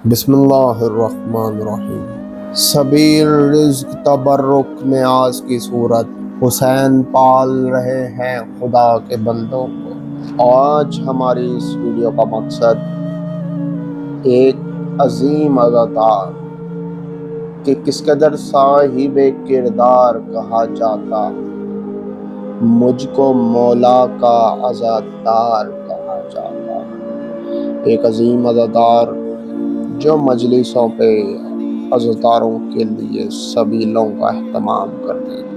बिस्मिल्लाहिर्रहमानिर्रहीम। सबील रिज़्क़ तबर्रुक में आज की सूरत। हुसैन पाल रहे हैं खुदा के बंदों को। आज हमारी इस वीडियो का मकसद एक अजीम अज़ादार कि किस कदर साहिबे किरदार कहा जाता, मुझको मौला का अज़ादार कहा जाता। एक अजीम अज़ादार जो मजलिसों पे अज़ादारों के लिए सबीलों का एहतमाम करते हैं।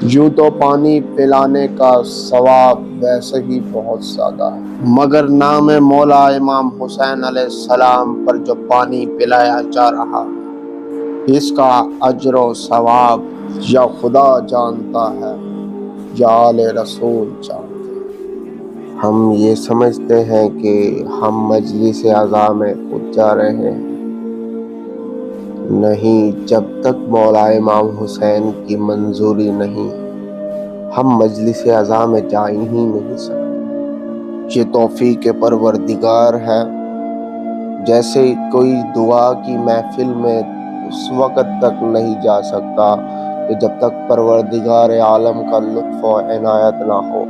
यूँ तो पानी पिलाने का सवाब वैसे ही बहुत ज़्यादा है, मगर नाम मौला इमाम हुसैन अलैहिस्सलाम पर जो पानी पिलाया जा रहा है, इसका अज्र व सवाब या खुदा जानता है या आले रसूल जानते हैं। हम ये समझते हैं कि हम मजलिस आज़ा में कूद जा रहे हैं। नहीं, जब तक मौला इमाम हुसैन की मंजूरी नहीं, हम मजलिस आज़ा में जा ही नहीं सकते। ये तौफीक परवरदिगार है। जैसे कोई दुआ की महफिल में उस वक़्त तक नहीं जा सकता कि जब तक परवरदिगार आलम का लुत्फ़ व इनायत ना हो,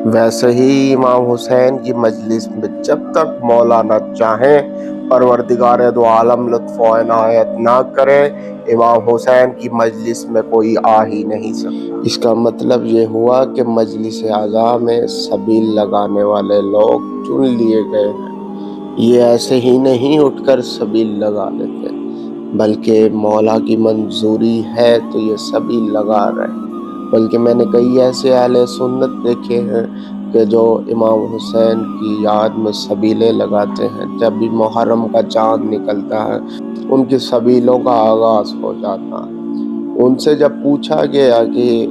वैसे ही इमाम हुसैन की मजलिस में जब तक मौला न चाहें, परवरदिगार दो आलम लुत्फ़ व इनायत ना करे, इमाम हुसैन की मजलिस में कोई आ ही नहीं सकता। इसका मतलब ये हुआ कि मजलिस आज़ा में सबील लगाने वाले लोग चुन लिए गए हैं। ये ऐसे ही नहीं उठकर सबील लगा लेते, बल्कि मौला की मंजूरी है तो ये सबील लगा रहे हैं। बल्कि मैंने कई ऐसे अहले सुन्नत देखे हैं कि जो इमाम हुसैन की याद में सबीलें लगाते हैं। जब भी मुहर्रम का चाँद निकलता है, उनकी सबीलों का आगाज़ हो जाता है। उनसे जब पूछा गया कि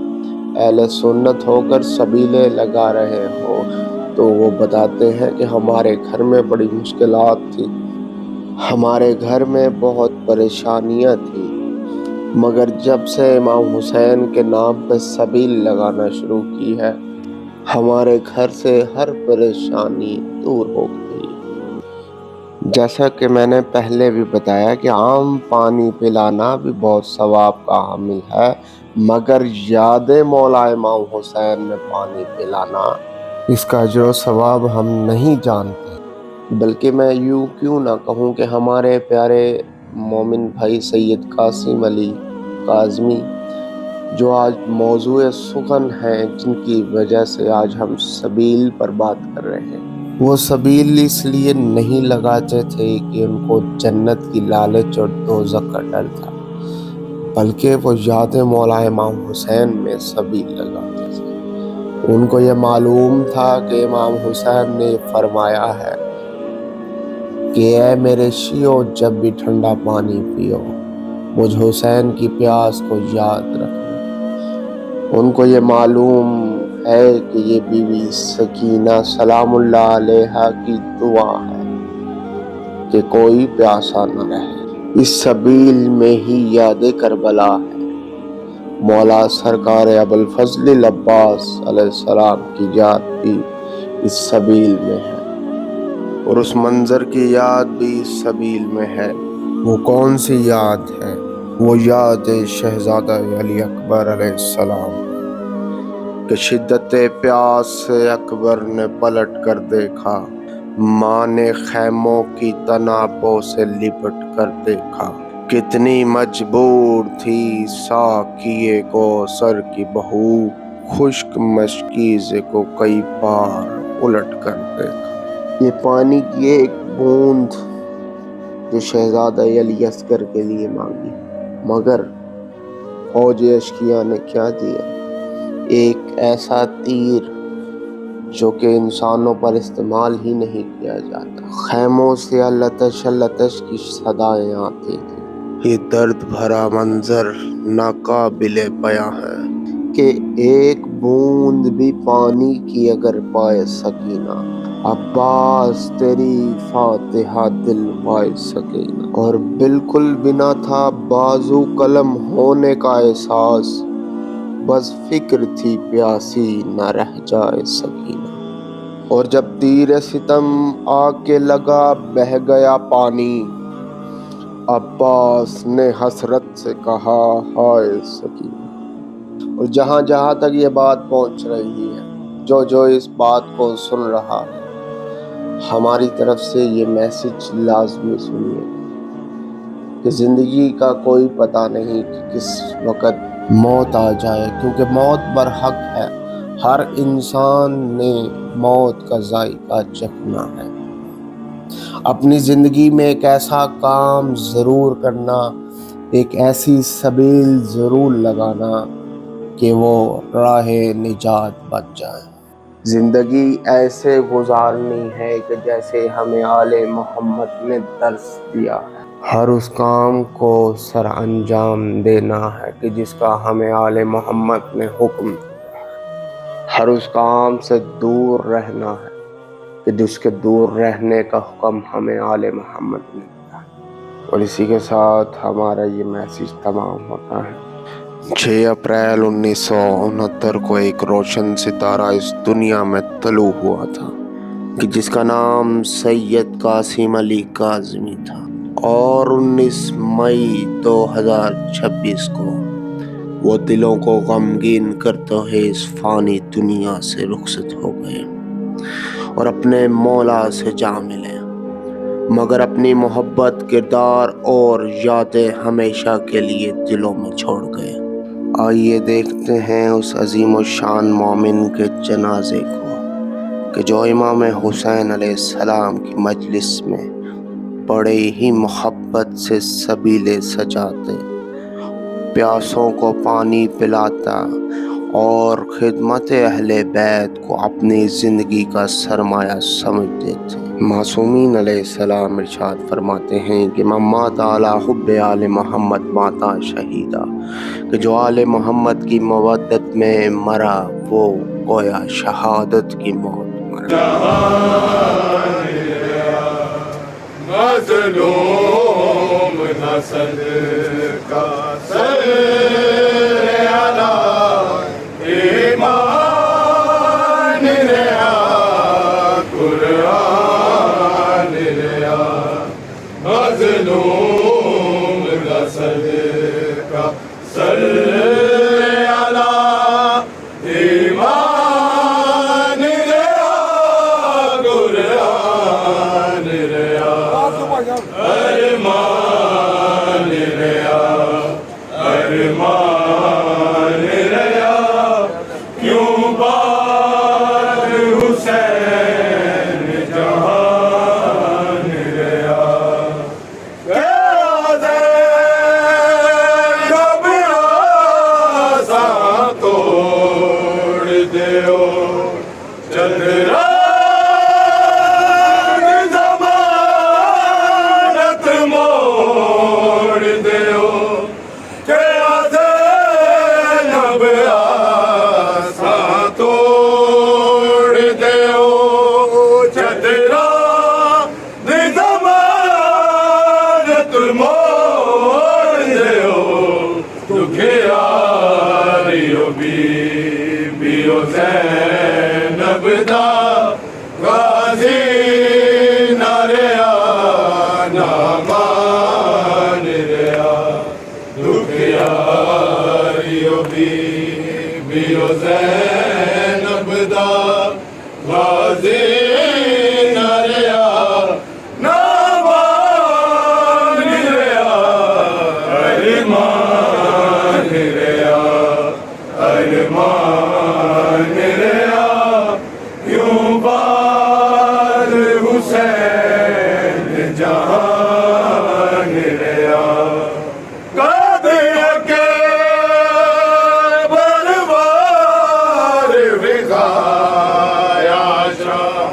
अहले सुन्नत होकर सबीलें लगा रहे हो, तो वो बताते हैं कि हमारे घर में बड़ी मुश्किलात थी, हमारे घर में बहुत परेशानियाँ थी, मगर जब से इमाम हुसैन के नाम पे सबील लगाना शुरू की है, हमारे घर से हर परेशानी दूर हो गई। जैसा कि मैंने पहले भी बताया कि आम पानी पिलाना भी बहुत सवाब का हामिल है, मगर याद मौला इमाम हुसैन में पानी पिलाना, इसका जो सवाब हम नहीं जानते। बल्कि मैं यूँ क्यों ना कहूँ कि हमारे प्यारे मोमिन भाई सैयद कासिम अली काज़मी, जो आज मौज़ूए सुखन हैं, जिनकी वजह से आज हम सबील पर बात कर रहे हैं, वो सबील इसलिए नहीं लगाते थे कि उनको जन्नत की लालच और दोज़ख का डर था, बल्कि वो याद मौला इमाम हुसैन में सबील लगाते थे। उनको ये मालूम था कि इमाम हुसैन ने फरमाया है कि ऐ मेरे शियो, जब भी ठंडा पानी पियो, मुझ हुसैन की प्यास को याद रखना। उनको ये मालूम है कि ये बीवी सकीना सलामुल्लाह अलैहा की दुआ है कि कोई प्यासा न रहे। इस सबील में ही याद करबला है। मौला सरकार अबुल फजल अब्बास अलैहिस्सलाम की याद भी इस सबील में है, और उस मंजर की याद भी इस सबील में है। वो कौन सी याद है? वो याद शहजादा अली अकबर अलैहिस्सलाम कि शिद्दत प्यास से अकबर ने पलट कर देखा, माँ ने खैमों की तनापों से लिपट कर देखा, कितनी मजबूर थी साकिए को सर की बहू, खुश्क मशकीज़े को कई बार उलट कर देखा। ये पानी की एक बूंद जो शहजादा अली अस्कर के लिए मांगी, मगर फौज अशकिया ने क्या दिया? एक ऐसा तीर जो कि इंसानों पर इस्तेमाल ही नहीं किया जाता। खैमों से लतश लतश की सदाएं आती थी। ये दर्द भरा मंजर नाकाबिले बयां है कि एक बूंद भी पानी की अगर पाए सकीना, अब्बास तेरी फातिहा दिलवाए सकीना। और बिल्कुल बिना था बाजू कलम होने का एहसास, बस फिक्र थी प्यासी न रह जाए सकीना। और जब तीर सितम आके लगा, बह गया पानी, अब्बास ने हसरत से कहा, हाय सकीना। और जहां जहां तक ये बात पहुंच रही है, जो जो इस बात को सुन रहा है, हमारी तरफ से ये मैसेज लाजमी सुनिए कि जिंदगी का कोई पता नहीं कि किस वक्त मौत आ जाए, क्योंकि मौत बरहक है। हर इंसान ने मौत का जायका चखना है। अपनी जिंदगी में एक ऐसा काम जरूर करना, एक ऐसी सबील जरूर लगाना कि वो राहे निजात बन जाए। जिंदगी ऐसे गुजारनी है कि जैसे हमें आले मोहम्मद ने दर्स दिया है। हर उस काम को सर अंजाम देना है कि जिसका हमें आले मोहम्मद ने हुक्म दिया है। हर उस काम से दूर रहना है कि जिसके दूर रहने का हुक्म हमें आले मोहम्मद ने दिया। और इसी के साथ हमारा ये मैसेज तमाम होता है। 6 अप्रैल 1969 को एक रोशन सितारा इस दुनिया में तलू हुआ था कि जिसका नाम सैयद कासिम अली काज़मी था। और 19 मई 2026 को वो दिलों को गमगीन करते हुए इस फानी दुनिया से रुखसत हो गए और अपने मौला से जा मिले, मगर अपनी मोहब्बत, किरदार और यादें हमेशा के लिए दिलों में छोड़ गए। आइए देखते हैं उस अजीम और शान मोमिन के जनाजे को कि जो इमाम हुसैन अलैहिस्सलाम की मजलिस में बड़े ही मोहब्बत से सबीले सजाते, प्यासों को पानी पिलाता और खिदमत अहले बैत को अपनी ज़िंदगी का सरमाया समझते थे। मासूमीन अलैहिस्सलाम इरशाद फरमाते हैं कि मम्मात आला हुब्बे आले मोहम्मद माता शहीदा, कि जो आले मोहम्मद की मवद्दत में मरा वो गोया शहादत की मौत मरा। मज़लूम नस्ल का सर आला ईमान रहा कुरान रहा। मज़लूम नस्ल का सर आला ईमान रहा कुरान रहा। अरमान रहा अरमान रहा क्यों बाद हुसैन जहान रहा। जब आसा तोड़ देओ चंद्रा नबदा गाजी नारिया नामान रिया दुखियारियो बीरो नबदा गाजी नारिया नामान रिया अरमान रिया अरमान रिया क्यों बाद हुसैन जहान रिया। कादिया के बरबार विखाया शाह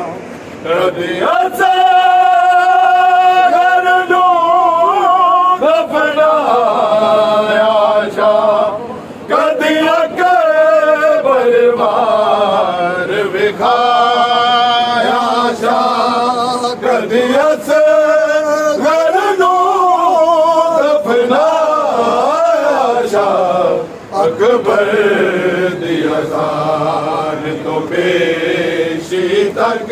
रदिया से घर दो दफनाया शाह। कादिया के बरबार विखाया शाह कदिया से घर दो दफनाया शाह। अकबर दिया जान तो पेशी तक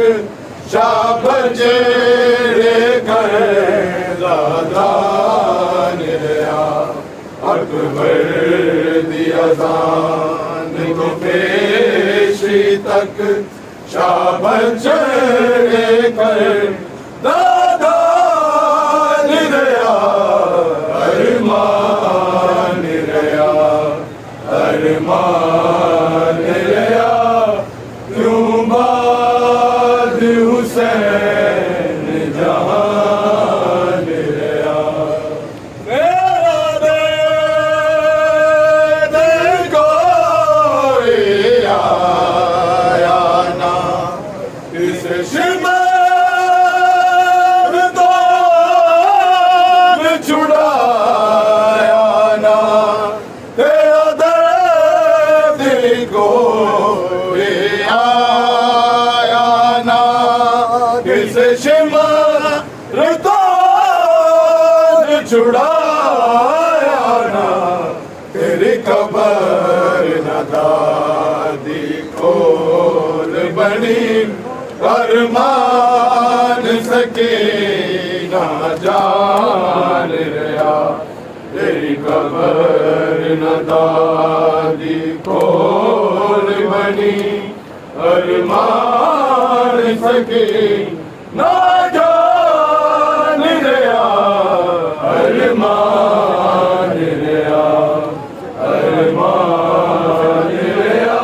शाह बजेरे कर दादा अकबर दी अजान को पेशी तक शाबत चढ़े कर दादा निरया अरमान निरया अरमान निरया क्यों बाद हुसैन जहां निरया मेरा दिल कोई आया ना इस शिमर तो छुड़ाया ना तेरा दर्द दिल कोई आया ना इस शिमर तो छुड़ाया ना तेरी कबर न दादी खोल बनी फरमान सके ना जान रहा तेरी कबर न दादी खोल बनी फरमान सके ना जान रहा अरमान रहा अरमान रहा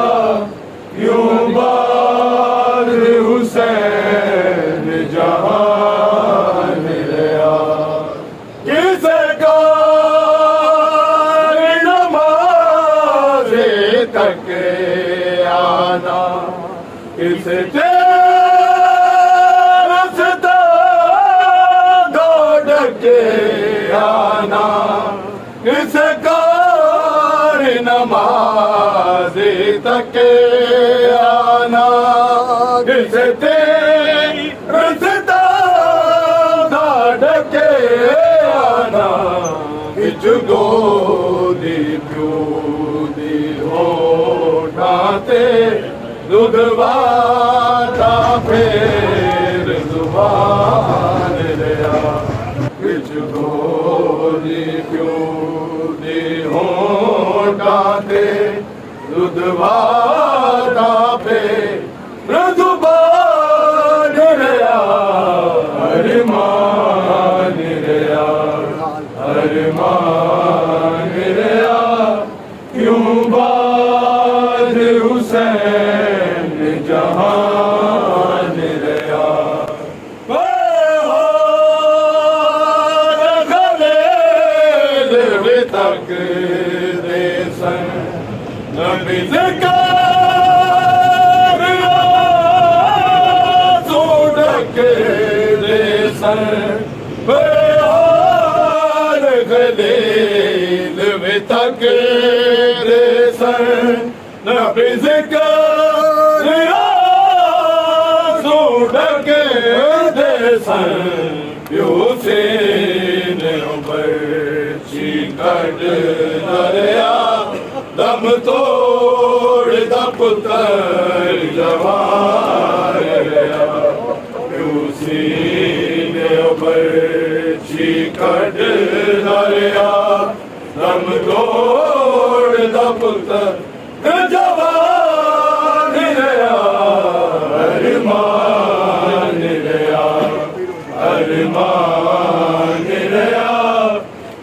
क्यों बाद हुसैन जहान रहा किसे कार नमाज़े तक आना किसे रस्ता दौड़ के आना किसे कार नमाज़े तक आना किसे रस्ता दौड़ के आना किचुगो दी प्यूदी होठाते दुधवाता फेर जुबान लिया किचुगो दी प्यूदी होठाते दुधवाता फेर जुबान लिया अरमान लिया अरमान लिया क्यों बाद हुसैन जहान रहा खलील तक दे सन नबी ज़िक्र सोडक दे सन खलील तक दे सन नबी ज़िक्र सोडक दे सन हुसैन बर्ची कट दरिया दम तोड़ द पुत्र जवान हुसैन बर्ची कट दरिया दम तोड़ द पुत्र जवान रहा अरमान रहा अरमान रहा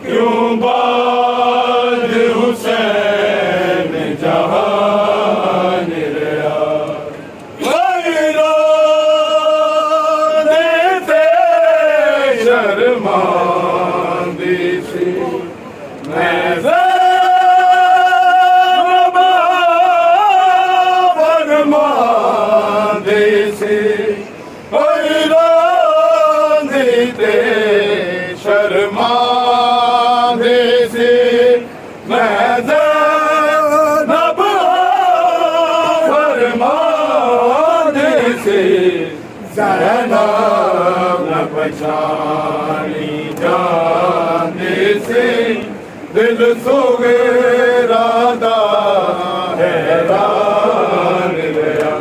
क्यों बाद हुसैन जहान रहा देते शर्मांदी सी मैं शर्मा दे से मैं ज़ैनब फरमा दे से ज़ैनब न पहचानी जाने से दिल सुगरादा हैरान गया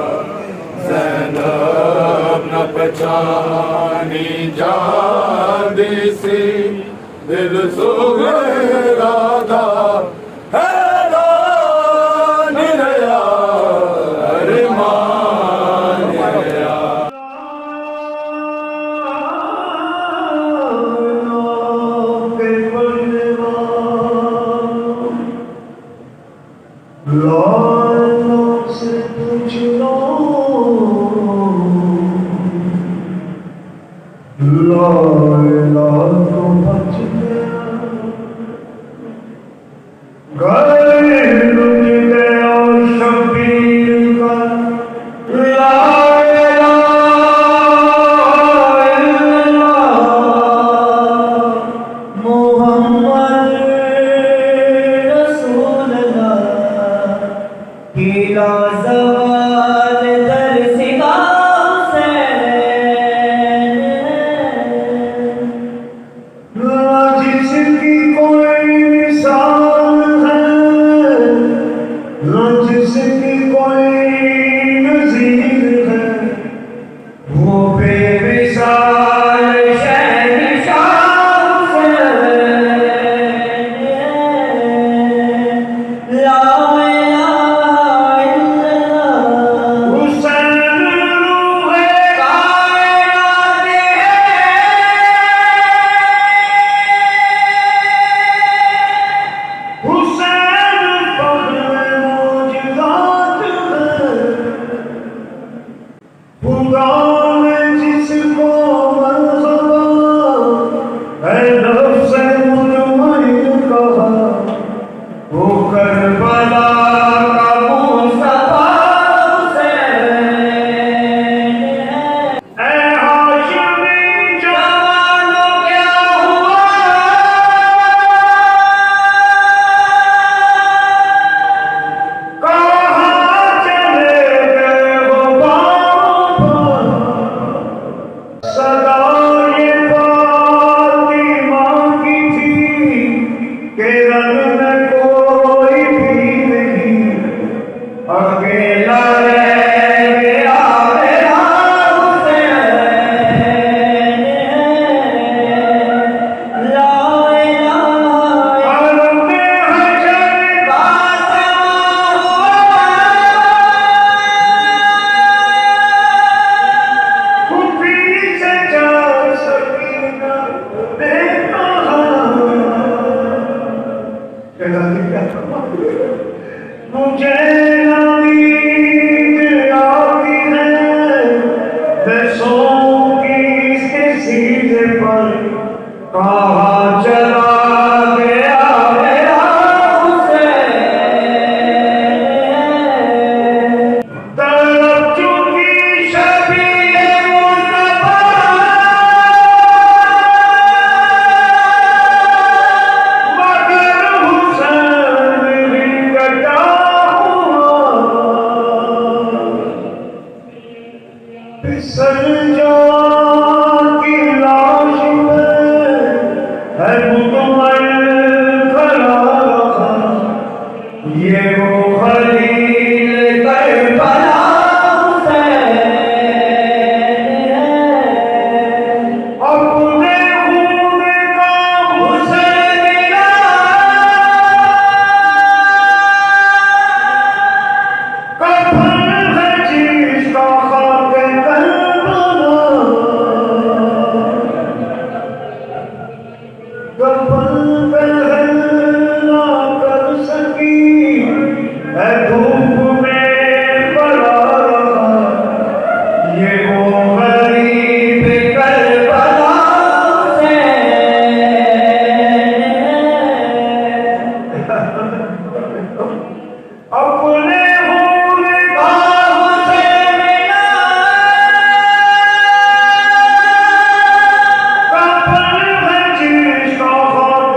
ज़ैनब न पहचानी जाने से दिल सोगे राधा हैरान रहा अरमान रहा जिसकी कोई मिसाल है, जिसकी कोई नज़ीर है, वो बेमिसाल शहंशाह हुसैन है। ला इलाहा इल्लल्लाह हुसैन रूहे कायनात है। हुसैन फख्र मौजूदात है। खुदा ने जिसको मरहबा है नफ्स मुतमइन कहा, वो करबला का मुस्तफा हुसैन है। ऐ हाशिमी जवानों क्या हुआ, कहाँ चले गए वो बाबा। सदा ये फातिमा की थी कि रंग में कोई भी नहीं, अकेला रह गया मेरा हुसैन है। ला इलाहा अरब में हशर का समा हुआ, खुफी से जा सकीना ने कहा। मुझे नींद आती है, मैं सोऊंगी इसके सीने पर, कहाँ चला गया मेरा हुसैन है। तड़प चुकी शबीए मुस्तफा, मगर हुसैन ही कटा हुआ। फिसल जाती लाश में है मुतमइन खड़ा रहा, ये वो खलील करबला हुसैन है। अपने खून का हुसैन मिला, कफन है जिसका खाके करबला, कफन पहन ना कर सकी है धूप में पड़ा रहा, ये वो गरीब करबला हुसैन है। अपने खून का हुसैन मिला, कफन है जिसका खाके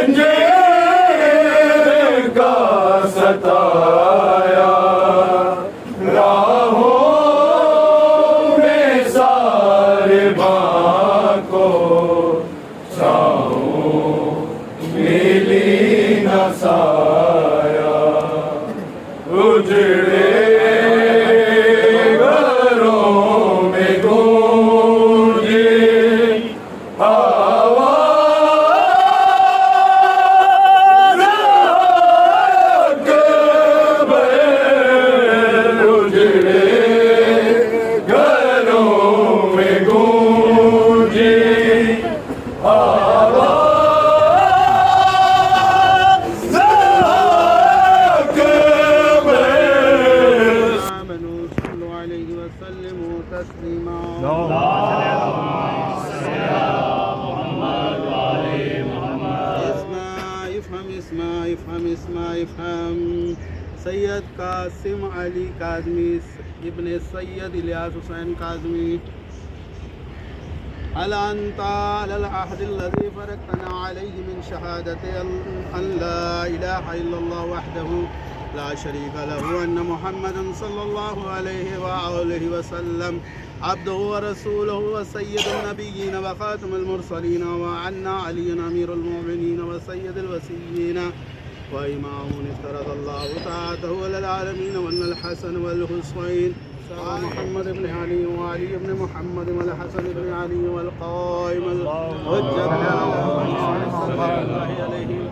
जंजीर का सताया, राहों में सारे बाको छाओं मिली न साया, उजड़े घरों में गूंजे आवाज़ अकबर, उजड़े घरों में गूंजे आवाज़ अकबर। آمنوا صلوا عليه وسلموا تسليما اسمع سید قاسم علی کاظمی ابن سید الیاس حسین کاظمی ألا أنت على العهد الذي فرقتنا عليه من شهادة أن لا إله إلا الله وحده لا شريك له وأن محمدا صلى الله عليه وآله وسلم عبده ورسوله وسيد النبيين وخاتم المرسلين، وعنا علي أمير المؤمنين وسيد الوسيين وإمام افترض الله طاعته على العالمين، وأن الحسن والحسين ومحمد بن علي وعلي بن محمد والحسن بن علي والقائم الحجة عليهم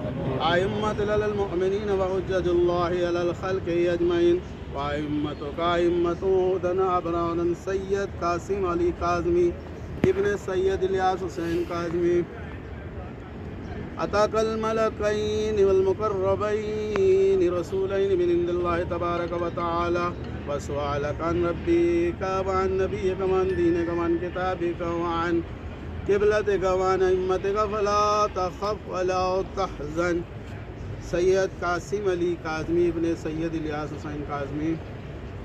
أئمة المؤمنين وحجة الله على الخلق أجمعين، وأئمتك أئمة هدى أبرارا سيد قاسم علي كاظمي ابن سيد الياس حسين كاظمي أتاك الملكين والمقربين رسولين من عند الله تبارك وتعالى، وسؤالك عن ربك وعن نبيك وعن دينك وعن كتابك وعن قبلتك وعن أئمتك فلا تخف ولا تحزن. سید قاسم علی کاظمی ابن سید الیاس حسین کاظمی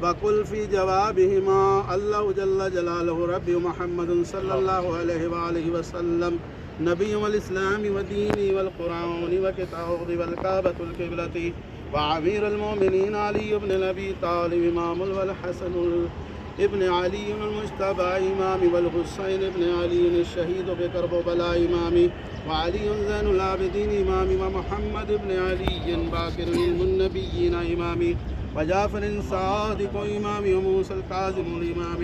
وقل في جوابهما الله جل جلاله ربي محمد صلى الله عليه وآله وسلم نبي والإسلام ودين والقرآن وكتاب والكعبة القبلة وأمير المؤمنين علي بن أبي طالب إمام والحسن ابن علي المجتبى إمام والحسين ابن علي الشهيد بكربلاء إمام وعلي زين العابدين إمام ومحمد بن علي باكر النبيين إمام وجعفر صادق إمام وموسى الكاظم الإمام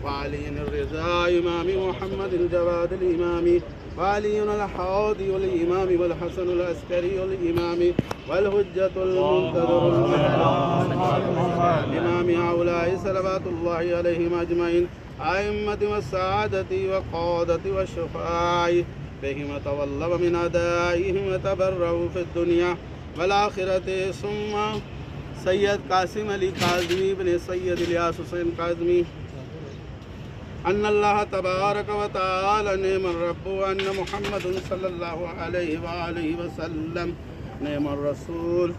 وعلي الرضا إمام محمد الجواد الإمام وعلي الحاضي الإمام والحسن العسكري الإمام والحجة المنتظر الإمام هؤلاء صلوات الله عليهم أجمعين أئمة والسعادة وقادة والشفاء بهم تولوا من أدائهم وتبروا في الدنيا والآخرة. ثم سید قاسم علی کاظمی بن سید الیاس حسین کاظمی أن الله تبارك وتعالى نعم الرب وأن محمد صلى الله عليه وآله وسلم نعم الرسول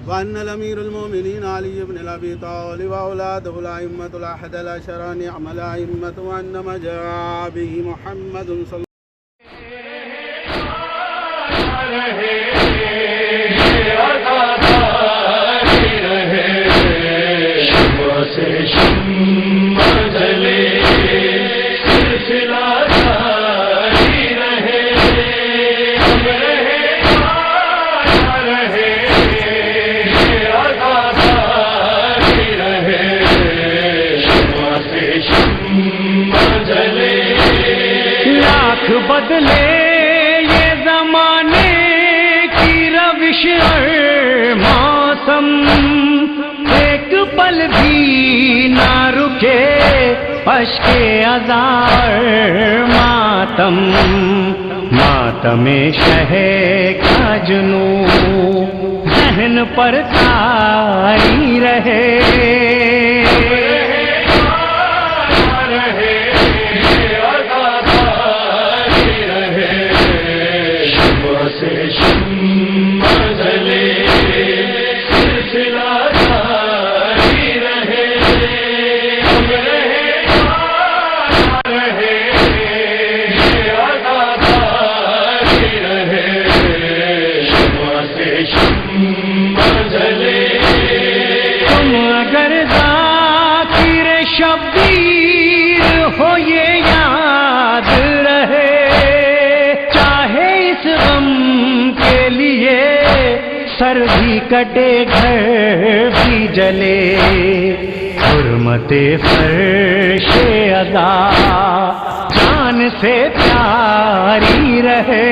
وأن الأمير المؤمنين علي بن أبي طالب وأولاده الأئمة الأحد العشر نعم الأئمة، وأن ما جاء به محمد صلى बदले ये जमाने की रविश और मौसम, एक पल भी ना रुके पश्के अज़ार मातम, मातमे शहे का जुनू जहन पर तारी रहे। सर भी कटे घर भी जले, हुर्मते फर्शे अदा जान से प्यारी रहे।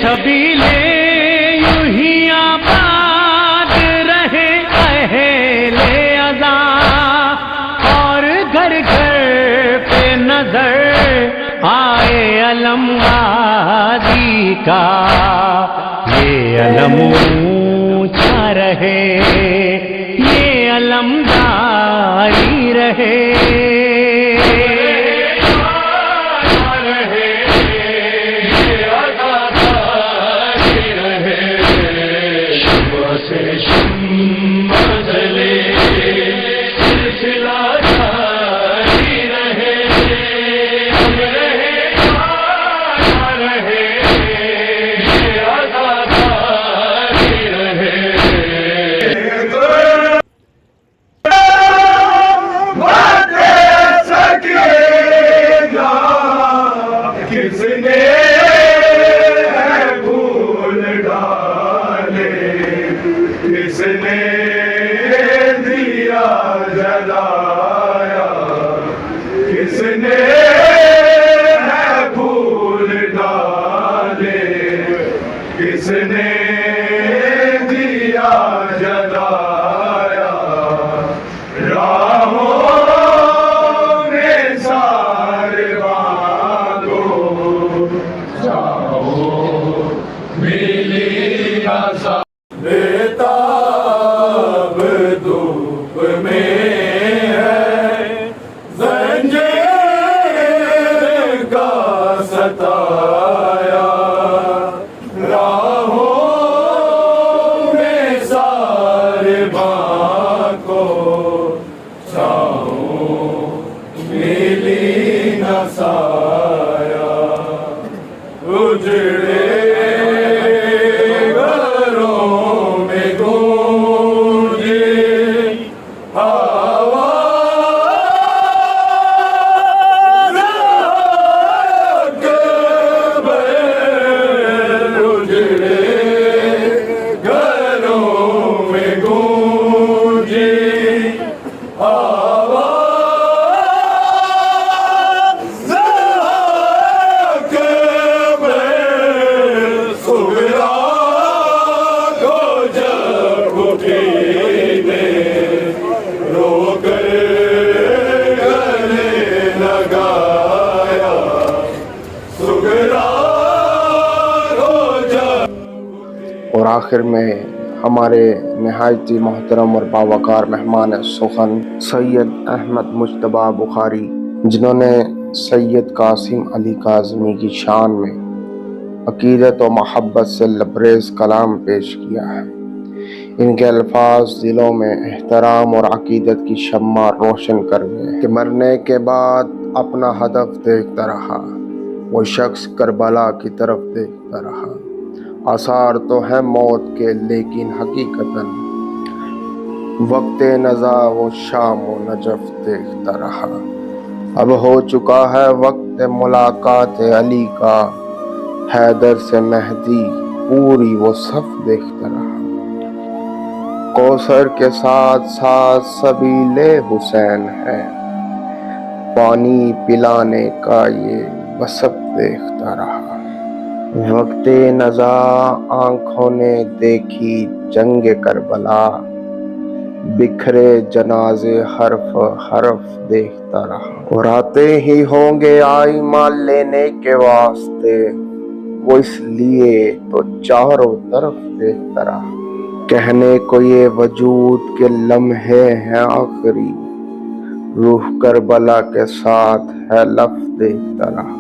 सबीले यूं ही आबाद रहे अहले अज़ा, और घर घर पे नजर आए अलम गाज़ी का। ये अलम ऊंचा रहे, ये अलम जारी रहे। किसने भूल डाले, किसने दिया जलाया, किसने भूल डाले, किसने दिया जलाया। राहों में सारे बेताब धूप में है ज़ंजीर का सताया। राहों में सारे को छाओं मिली न साया। उजड़े और आखिर में हमारे नहायती मोहतरम और बावकार मेहमान सुखन सैयद अहमद मुज्तबा बुखारी, जिन्होंने सैयद कासिम अली काज़मी की शान में अकीदत और मोहब्बत से लबरेज कलाम पेश किया है। इनके अल्फाज दिलों में एहतराम और अकीदत की शम्मा रोशन कर गए कि मरने के बाद अपना हदफ देखता रहा, वो शख्स करबला की तरफ देखता रहा। आसार तो है मौत के लेकिन हकीकतन वक्त नज़ा वो शाम व नजफ देखता रहा। अब हो चुका है वक्त मुलाकात अली का, हैदर से मेहदी पूरी वो सफ देखता रहा। कौसर के साथ साथ सबीले हुसैन है, पानी पिलाने का ये वसफ देखता रहा। वक्ते नज़ा आँखों ने देखी जंग करबला, बिखरे जनाजे हर्फ हर्फ देखता रहा। और आते ही होंगे आई माल लेने के वास्ते, वो इसलिए तो चारों तरफ देखता रहा। कहने को ये वजूद के लम्हे हैं आखिरी, रूह करबला के साथ है लफ्ज़ देखता रहा।